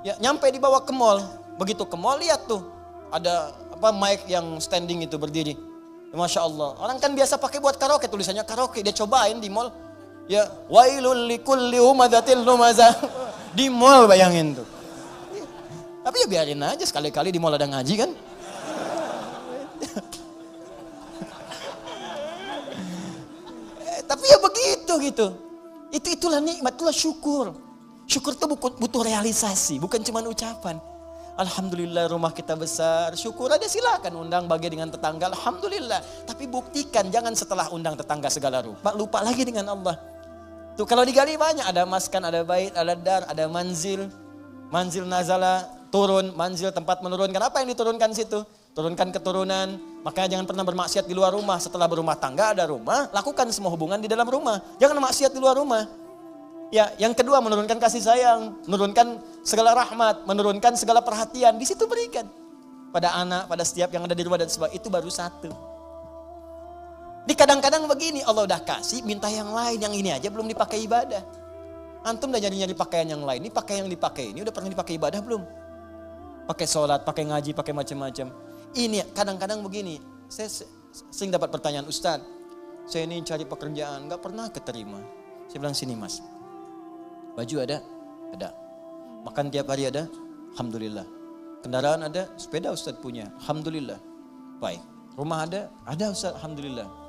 Ya, nyampe dibawa ke mall. Begitu ke mall lihat tuh ada mic yang standing itu berdiri. Ya, Masya Allah. Orang kan biasa pakai buat karaoke, tulisannya karaoke. Dia cobain di mall. Ya, wailul likulli humadzatil lumazah. Di mall bayangin tuh. Tapi ya biarin aja sekali-kali di mall ada ngaji kan. Tapi ya begitu gitu. Itulah nikmat, itulah syukur. Syukur itu butuh realisasi, bukan cuma ucapan. Alhamdulillah rumah kita besar, syukur aja silakan undang bagi dengan tetangga, alhamdulillah. Tapi buktikan jangan setelah undang tetangga segala rupa, lupa lagi dengan Allah. Tuh kalau digali banyak, ada maskan, ada bait, ada dar, ada manzil nazala, turun, manzil tempat menurunkan. Apa yang diturunkan situ? Turunkan keturunan. Makanya jangan pernah bermaksiat di luar rumah. Setelah berumah tangga ada rumah, lakukan semua hubungan di dalam rumah. Jangan maksiat di luar rumah. Ya, yang kedua menurunkan kasih sayang, menurunkan segala rahmat, menurunkan segala perhatian. Di situ berikan pada anak, pada setiap yang ada di rumah dan sebagainya. Itu baru satu. Di kadang-kadang begini, Allah udah kasih, minta yang lain, yang ini aja belum dipakai ibadah. Antum udah nyari-nyari pakaian yang lain, ini pakaian yang dipakai ini udah pernah dipakai ibadah belum? Pakai sholat, pakai ngaji, pakai macam-macam. Ini kadang-kadang begini, saya sering dapat pertanyaan, Ustaz, saya ini cari pekerjaan, gak pernah keterima. Saya bilang, sini mas, baju ada? Ada. Makan tiap hari ada? Alhamdulillah. Kendaraan ada? Sepeda Ustaz punya? Alhamdulillah. Baik. Rumah ada? Ada Ustaz, Alhamdulillah.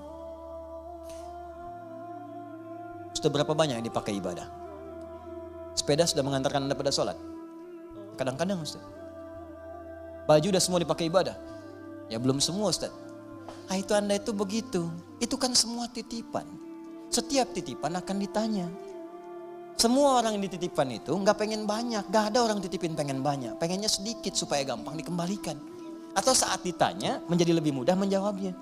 Sudah berapa banyak yang dipakai ibadah? Sepeda sudah mengantarkan Anda pada sholat? Kadang-kadang Ustaz. Baju udah semua dipakai ibadah? Ya belum semua Ustaz. Itu Anda itu begitu. Itu kan semua titipan. Setiap titipan akan ditanya. Semua orang yang dititipkan itu gak pengen banyak. Gak ada orang titipin pengen banyak. Pengennya sedikit supaya gampang dikembalikan. Atau saat ditanya menjadi lebih mudah menjawabnya.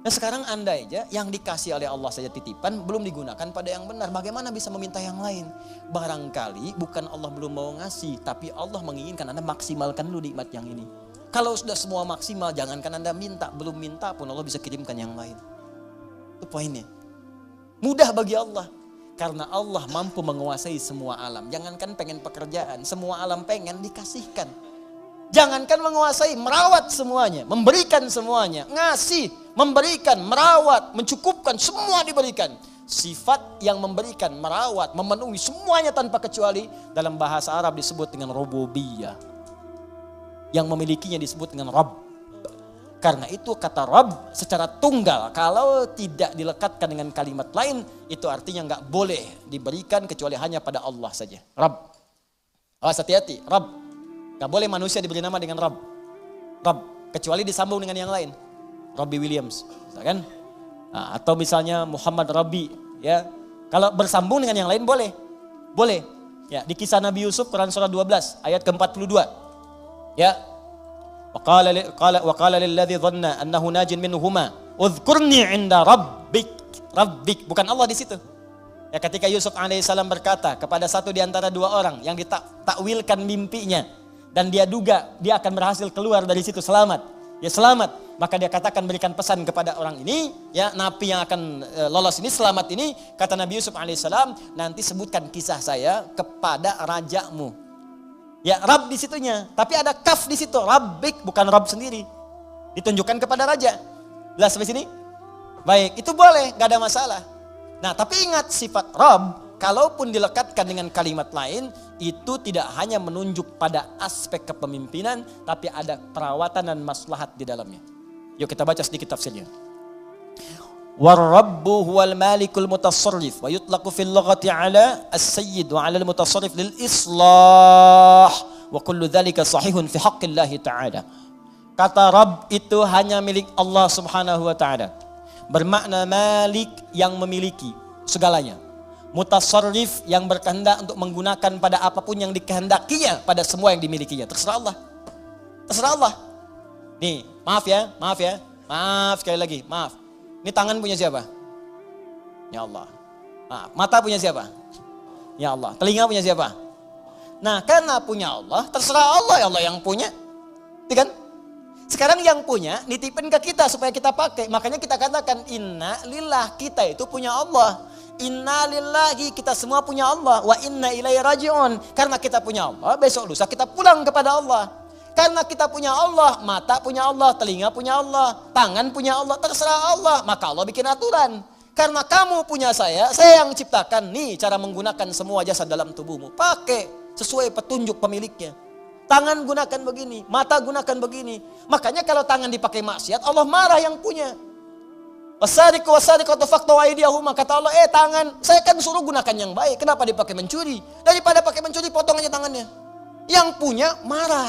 Nah sekarang Anda aja yang dikasih oleh Allah saja titipan belum digunakan pada yang benar. Bagaimana bisa meminta yang lain? Barangkali bukan Allah belum mau ngasih, tapi Allah menginginkan Anda maksimalkan dulu nikmat yang ini. Kalau sudah semua maksimal, jangankan Anda minta, belum minta pun Allah bisa kirimkan yang lain. Itu poinnya. Mudah bagi Allah. Karena Allah mampu menguasai semua alam. Jangankan pengen pekerjaan, semua alam pengen dikasihkan. Jangankan menguasai, merawat semuanya, memberikan semuanya, ngasih, memberikan, merawat, mencukupkan, semua diberikan. Sifat yang memberikan, merawat, memenuhi semuanya tanpa kecuali dalam bahasa Arab disebut dengan rububiyah. Yang memilikinya disebut dengan Rabb. Karena itu kata Rabb secara tunggal, kalau tidak dilekatkan dengan kalimat lain, itu artinya nggak boleh diberikan kecuali hanya pada Allah saja. Rabb. Awas hati-hati, Rabb. Gak boleh manusia diberi nama dengan Rabb. Rabb, kecuali disambung dengan yang lain. Robbie Williams, misalkan. Nah, atau misalnya Muhammad Rabbi, ya. Kalau bersambung dengan yang lain boleh. Boleh. Ya, di kisah Nabi Yusuf Quran surah 12 ayat ke-42. Ya. Wa qala lilladzi dhanna annahu najin minhuma udhkurni 'inda rabbik. Bukan Allah di situ. Ya, ketika Yusuf alaihissalam berkata kepada satu di antara dua orang yang ditakwilkan mimpinya, dan dia duga dia akan berhasil keluar dari situ selamat. Ya selamat. Maka dia katakan berikan pesan kepada orang ini. Ya napi yang akan lolos ini selamat ini. Kata Nabi Yusuf alaihissalam. Nanti sebutkan kisah saya kepada rajamu. Ya Rabb di situnya. Tapi ada kaf di situ. Rabbik bukan Rabb sendiri. Ditunjukkan kepada raja. Jelas sampai sini? Baik itu boleh. Gak ada masalah. Nah tapi ingat sifat Rabb. Kalaupun dilekatkan dengan kalimat lain, itu tidak hanya menunjuk pada aspek kepemimpinan, tapi ada perawatan dan maslahat di dalamnya. Yuk kita baca sedikit tafsirnya. War-rabbu huwal malikul mutassarrif wa yutlaqu fil lughati ala as-sayyid wa ala al-mutassarrif lil islah wa kullu dhalika sahihun fi haqqillah ta'ala. Kata Rabb itu hanya milik Allah Subhanahu wa taala. Bermakna malik yang memiliki segalanya. Mutasarrif yang berkehendak untuk menggunakan pada apapun yang dikehendakinya pada semua yang dimilikinya. Terserah Allah. Terserah Allah. Nih, maaf ya. Maaf sekali lagi, maaf. Ini tangan punya siapa? Ya Allah. Nah, mata punya siapa? Ya Allah. Telinga punya siapa? Nah, karena punya Allah, terserah Allah, ya Allah yang punya. Iya kan? Sekarang yang punya nitipin ke kita supaya kita pakai. Makanya kita katakan inna lillah, kita itu punya Allah. Inna lillahi, kita semua punya Allah. Wa inna ilaihi raji'un. Karena kita punya Allah, besok lusa kita pulang kepada Allah. Karena kita punya Allah, mata punya Allah, telinga punya Allah, tangan punya Allah, terserah Allah. Maka Allah bikin aturan. Karena kamu punya saya yang ciptakan. Nih cara menggunakan semua jasad dalam tubuhmu. Pakai sesuai petunjuk pemiliknya. Tangan gunakan begini, mata gunakan begini. Makanya kalau tangan dipakai maksiat, Allah marah yang punya. Wasariqu wasariqatu faqtu aydiyahuma, kata Allah, tangan saya kan suruh gunakan yang baik, kenapa dipakai mencuri? Daripada pakai mencuri potong aja tangannya. Yang punya marah.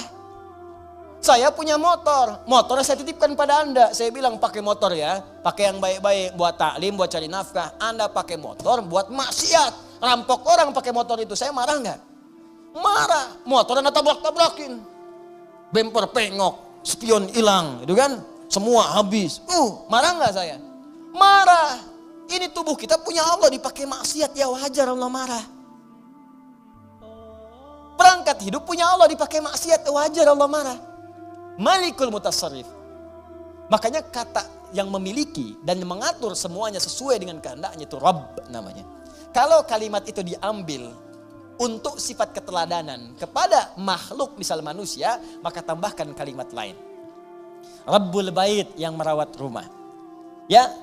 Saya punya motor saya titipkan pada Anda. Saya bilang pakai motor ya, pakai yang baik-baik buat taklim, buat cari nafkah. Anda pakai motor buat maksiat, rampok orang pakai motor itu, saya marah nggak? Marah. Motor Anda tabrak-tabrakin, bemper pengok, spion hilang, gitu kan? Semua habis. Marah nggak saya? Marah. Ini tubuh kita punya Allah, dipakai maksiat, ya wajar Allah marah. Perangkat hidup punya Allah, dipakai maksiat, wajar Allah marah. Malikul mutasarrif. Makanya kata yang memiliki dan mengatur semuanya sesuai dengan kehendaknya itu Rabb namanya. Kalau kalimat itu diambil untuk sifat keteladanan kepada makhluk misal manusia, maka tambahkan kalimat lain. Rabbul bait yang merawat rumah. Ya,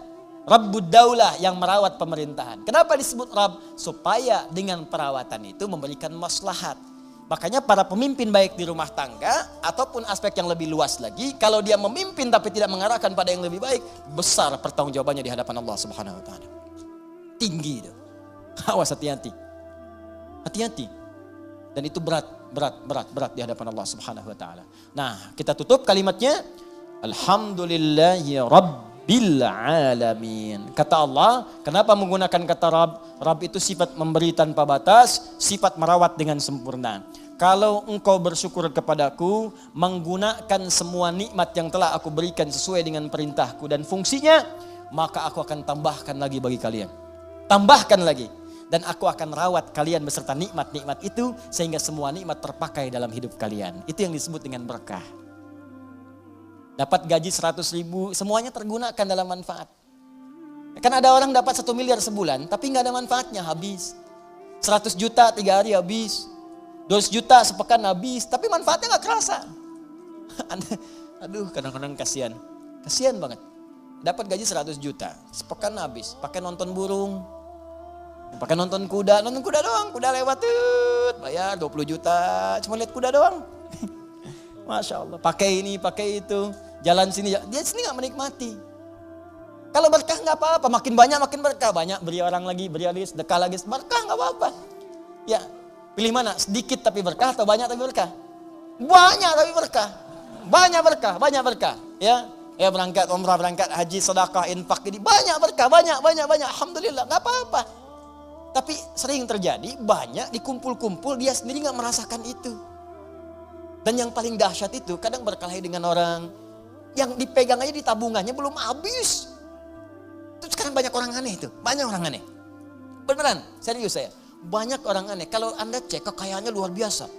Rabbud daulah yang merawat pemerintahan. Kenapa disebut Rabb? Supaya dengan perawatan itu memberikan maslahat. Makanya para pemimpin baik di rumah tangga ataupun aspek yang lebih luas lagi, kalau dia memimpin tapi tidak mengarahkan pada yang lebih baik, besar pertanggungjawabannya di hadapan Allah Subhanahu wa taala. Tinggi itu. Awas hati-hati. Hati-hati. Dan itu berat di hadapan Allah Subhanahu wa taala. Nah, kita tutup kalimatnya Alhamdulillahi Rabbil Alamin. Kata Allah, kenapa menggunakan kata Rabb? Rabb itu sifat memberi tanpa batas, sifat merawat dengan sempurna. kalau engkau bersyukur kepadaku, menggunakan semua nikmat yang telah aku berikan sesuai dengan perintahku dan fungsinya, maka aku akan tambahkan lagi bagi kalian. Tambahkan lagi. Dan aku akan rawat kalian beserta nikmat-nikmat itu, sehingga semua nikmat terpakai dalam hidup kalian. Itu yang disebut dengan berkah. Dapat gaji 100 ribu, semuanya tergunakan dalam manfaat. Kan ada orang dapat 1 miliar sebulan, tapi nggak ada manfaatnya, habis. 100 juta 3 hari habis. 200 juta sepekan habis, tapi manfaatnya nggak kerasa. Aduh, kadang-kadang kasihan. Kasihan banget. Dapat gaji 100 juta, sepekan habis. Pakai nonton burung, pakai nonton kuda doang. Kuda lewat tuh, bayar 20 juta, cuma lihat kuda doang. Masya Allah, pakai ini, pakai itu, jalan sini, dia sini nggak menikmati. Kalau berkah nggak apa-apa, makin banyak makin berkah, banyak beri orang lagi, beri lagi, sedekah lagi, berkah nggak apa-apa. Ya, pilih mana? Sedikit tapi berkah atau banyak tapi berkah? Banyak tapi berkah, banyak berkah. Ya berangkat umrah, berangkat haji, sedekah, infak, ini banyak berkah, banyak. Alhamdulillah, nggak apa-apa. Tapi sering terjadi banyak dikumpul-kumpul, dia sendiri nggak merasakan itu. Dan yang paling dahsyat itu kadang berkelahi dengan orang yang dipegang aja di tabungannya belum habis. Itu sekarang banyak orang aneh itu, banyak orang aneh. Beneran, serius saya. Banyak orang aneh. Kalau Anda cek kekayaannya luar biasa.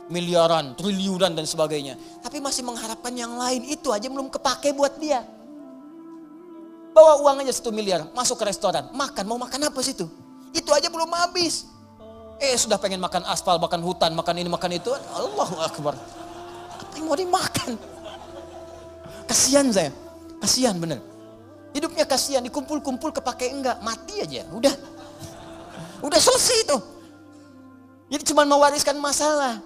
Miliaran, triliunan dan sebagainya. Tapi masih mengharapkan yang lain, itu aja belum kepake buat dia. Bawa uang aja 1 miliar, masuk ke restoran, makan, mau makan apa situ? Itu aja belum habis. Sudah pengen makan aspal, makan hutan, makan ini, makan itu. Allahu Akbar. Apa yang mau dimakan? Kasihan saya. Kasihan bener. Hidupnya kasihan, dikumpul-kumpul kepake enggak. Mati aja, udah. Udah selesai itu. Jadi cuma mewariskan masalah.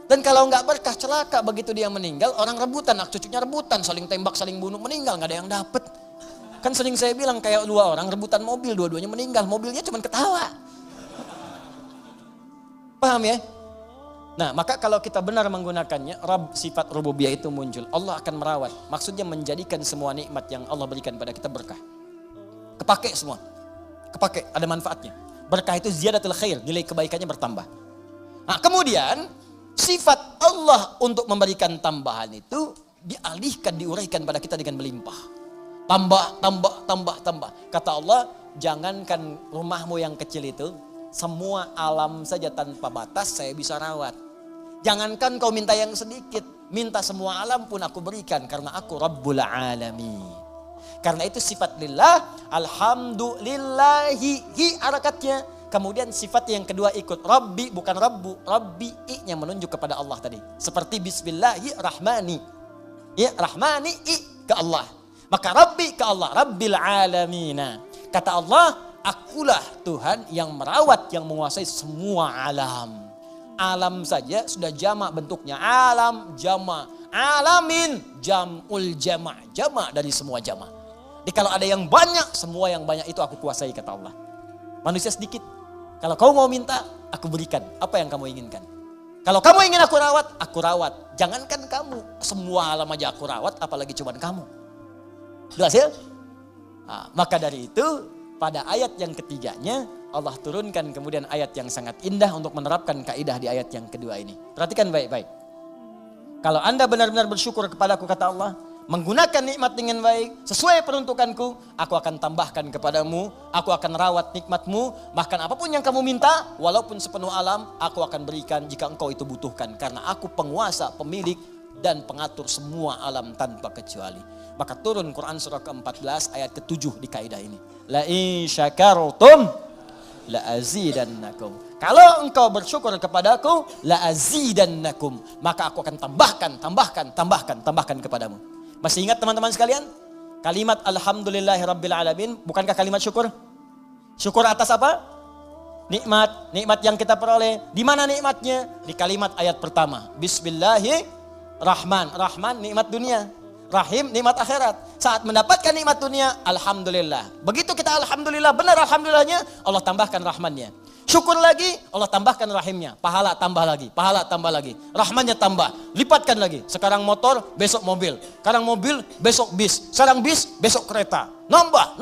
Dan kalau enggak berkah, celaka. Begitu dia meninggal, orang rebutan, anak cucunya rebutan. Saling tembak, saling bunuh, meninggal. Enggak ada yang dapet. Kan sering saya bilang kayak 2 orang rebutan mobil, dua-duanya meninggal. Mobilnya cuma ketawa. Paham ya? Nah, maka kalau kita benar menggunakannya, Rabb, sifat rububiyah itu muncul. Allah akan merawat. Maksudnya menjadikan semua nikmat yang Allah berikan pada kita berkah. Kepake semua. Kepake, ada manfaatnya. Berkah itu ziyadatul khair, nilai kebaikannya bertambah. Nah, kemudian sifat Allah untuk memberikan tambahan itu dialihkan, diuraikan pada kita dengan melimpah. Tambah. Kata Allah, jangankan rumahmu yang kecil itu, semua alam saja tanpa batas saya bisa rawat. Jangankan kau minta yang sedikit, minta semua alam pun aku berikan karena aku Rabbul Alamin. Karena itu sifat lillah, alhamdulillahi, harakatnya. Kemudian sifat yang kedua ikut Rabbi, bukan Rabbu, Rabbi i-nya menunjuk kepada Allah tadi. Seperti Bismillahirrahmani. Ya, Rahmani i ke Allah. Maka Rabbi ke Allah, Rabbil Alamina. Kata Allah, akulah Tuhan yang merawat, yang menguasai semua alam. Alam saja sudah jamak bentuknya. Alam, jama. Alamin, jam'ul jama'. Jama' dari semua jama'. Jadi kalau ada yang banyak, semua yang banyak itu aku kuasai, kata Allah. Manusia sedikit. Kalau kau mau minta, aku berikan. Apa yang kamu inginkan? Kalau kamu ingin aku rawat. Jangankan kamu, semua alam aja aku rawat, apalagi cuma kamu. Jelas ya? Nah, maka dari itu, pada ayat yang ketiganya, Allah turunkan kemudian ayat yang sangat indah untuk menerapkan kaidah di ayat yang kedua ini. Perhatikan baik-baik. Kalau Anda benar-benar bersyukur kepadaku, kata Allah, menggunakan nikmat dengan baik, sesuai peruntukanku, aku akan tambahkan kepadamu, aku akan rawat nikmatmu, bahkan apapun yang kamu minta, walaupun sepenuh alam, aku akan berikan jika engkau itu butuhkan. Karena aku penguasa, pemilik, dan pengatur semua alam tanpa kecuali. Maka turun Quran surah ke-14 ayat ke-7 di kaidah ini. La in syakartum la azidannakum. Kalau engkau bersyukur kepadaku, la azidannakum, maka aku akan tambahkan kepadamu. Masih ingat teman-teman sekalian? Kalimat alhamdulillahirabbil alamin, bukankah kalimat syukur? Syukur atas apa? Nikmat yang kita peroleh. Di mana nikmatnya? Di kalimat ayat pertama. Bismillahirrahman. Rahman nikmat dunia. Rahim nikmat akhirat. Saat mendapatkan nikmat dunia, alhamdulillah. Begitu kita alhamdulillah, benar alhamdulillahnya, Allah tambahkan rahmannya. Syukur lagi, Allah tambahkan rahimnya. Pahala tambah lagi. Rahmannya tambah, lipatkan lagi. Sekarang motor, besok mobil. Sekarang mobil, besok bis. Sekarang bis, besok kereta. Nambah.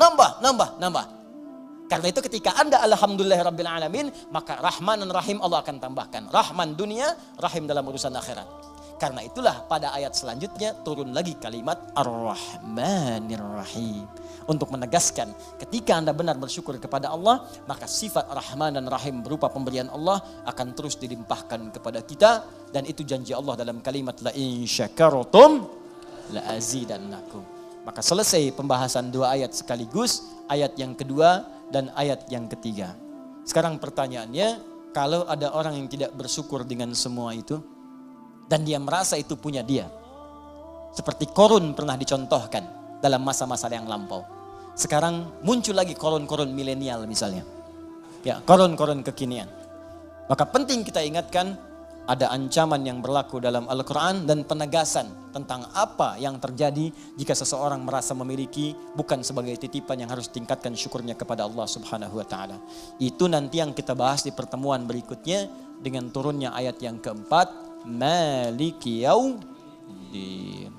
Karena itu ketika Anda alhamdulillahirabbil alamin, maka Rahman dan Rahim Allah akan tambahkan. Rahman dunia, Rahim dalam urusan akhirat. Karena itulah pada ayat selanjutnya turun lagi kalimat Ar-Rahmanir Rahim. Untuk menegaskan ketika Anda benar bersyukur kepada Allah, maka sifat Rahman dan Rahim berupa pemberian Allah akan terus dilimpahkan kepada kita. Dan itu janji Allah dalam kalimat la in syakartum la azidannakum. Maka selesai pembahasan dua ayat sekaligus, ayat yang kedua dan ayat yang ketiga. Sekarang pertanyaannya, kalau ada orang yang tidak bersyukur dengan semua itu, dan dia merasa itu punya dia. Seperti Korun pernah dicontohkan dalam masa-masa yang lampau. Sekarang muncul lagi korun-korun milenial misalnya. Ya, korun-korun kekinian. Maka penting kita ingatkan, ada ancaman yang berlaku dalam Al-Quran dan penegasan tentang apa yang terjadi jika seseorang merasa memiliki bukan sebagai titipan yang harus tingkatkan syukurnya kepada Allah Subhanahu wa Ta'ala. Itu nanti yang kita bahas di pertemuan berikutnya dengan turunnya ayat yang keempat, Maliki Yaumiddin.